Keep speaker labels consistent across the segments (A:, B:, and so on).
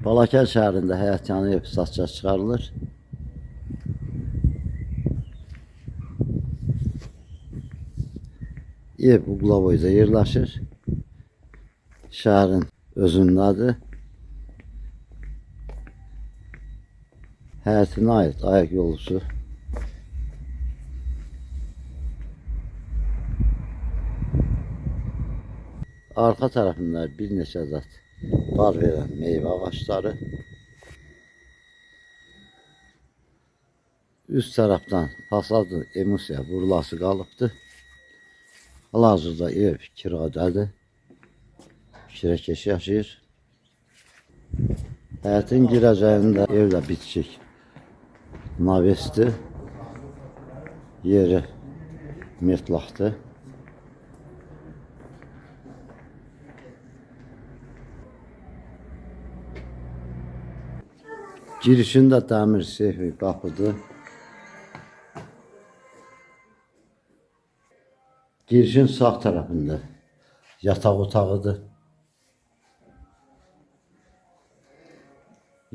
A: Balakənd şəhərində həyətyanı ev satışa çıxarılır. Ev Uqlavoyda yerləşir. Şəhərin özündədir. Həyətinə aid ayaq yolusu. Arxa tərəfində bir neçə ədəd bar verən meyvə ağaçları. Üst tərəfdən fasadın emulsiya vurulası qalıbdır. Hal-hazırda ev kiradədir. Kirəkeş yaşayır. Həyətin girəcəyində evlə bitişik navesdir. Yeri metlaqdır. Girişində dəmir seyfi qapıdır. Girişin sağ tərəfində yataq otağıdır.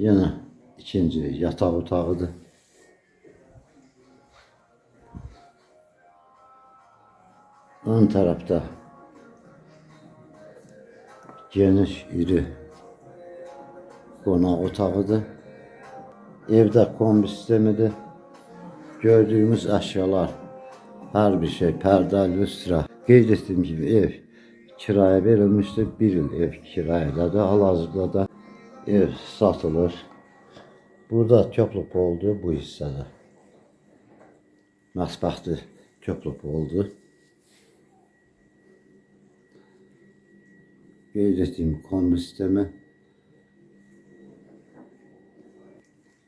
A: Yenə ikinci yataq otağıdır. Ön tərəfdə geniş, iri qonaq otağıdır. Evdə kombi sistemidir. Gördüyümüz əşyalar, hər bir şey, pərdə, lüstra. Qeyd etdiyim gibi ev kiraya verilmişdir. Bir il ev kirayadadır. Hal-hazırda da ev satılır. Burada köplük oldu bu hissədə. Mətbəxdir, köplük oldu. Qeyd etdiyim kombi sistemi.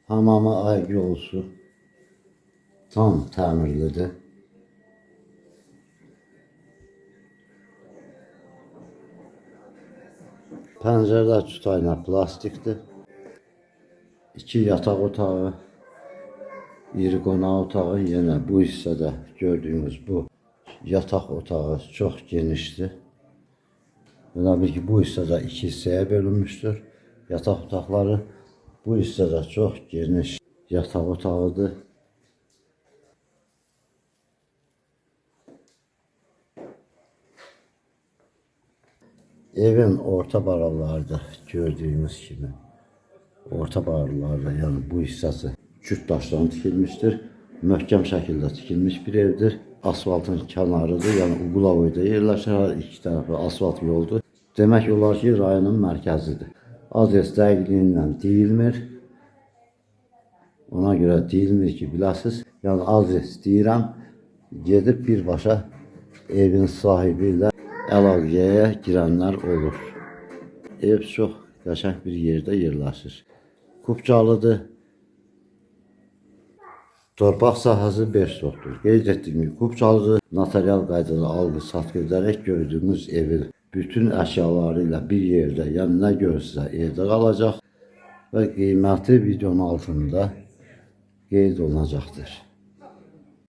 A: Hamama ayaq yolusu tam təmirlidir. Pəncərələr tutayla plastikdir. 2 yataq otağı, iri qonaq otağı. Yenə bu hissədə gördüyümüz bu yataq otağı çox genişdir. Elə bil ki, bu hissədə 2 hissəyə bölünmüşdür. Yataq otaqları. Bu hissədə çox geniş yataq otağıdır. Evin orta barallarda gördüyümüz kimi, orta barallarda, yəni bu hissəsi küt daşdan tikilmişdir. Möhkəm şəkildə tikilmiş bir evdir. Asfaltın kənarıdır, yəni Uqlavoyda yerləşir. İki tərəfi asfalt yoldur. Demək olar ki, rayonun mərkəzidir. Adres dəqiqliyindən deyilmir. Ona görə deyilmir ki, biləsiz. Yəni adres deyirəm, gedib birbaşa evin sahibi ilə əlaqəyə girənlər olur. Ev çox qəşəng bir yerdə yerləşir. Kubcalıdır. Torpaq sahəsi 5 sotdur. Qeyd etdiyim gibi Kubcalıdır. Notarial qaydada alqı-satqı edərək gördüyümüz evin bütün əşyaları ilə bir yerdə, yəni nə görürsə evdə qalacaq və qiyməti videonun altında qeyd olunacaqdır.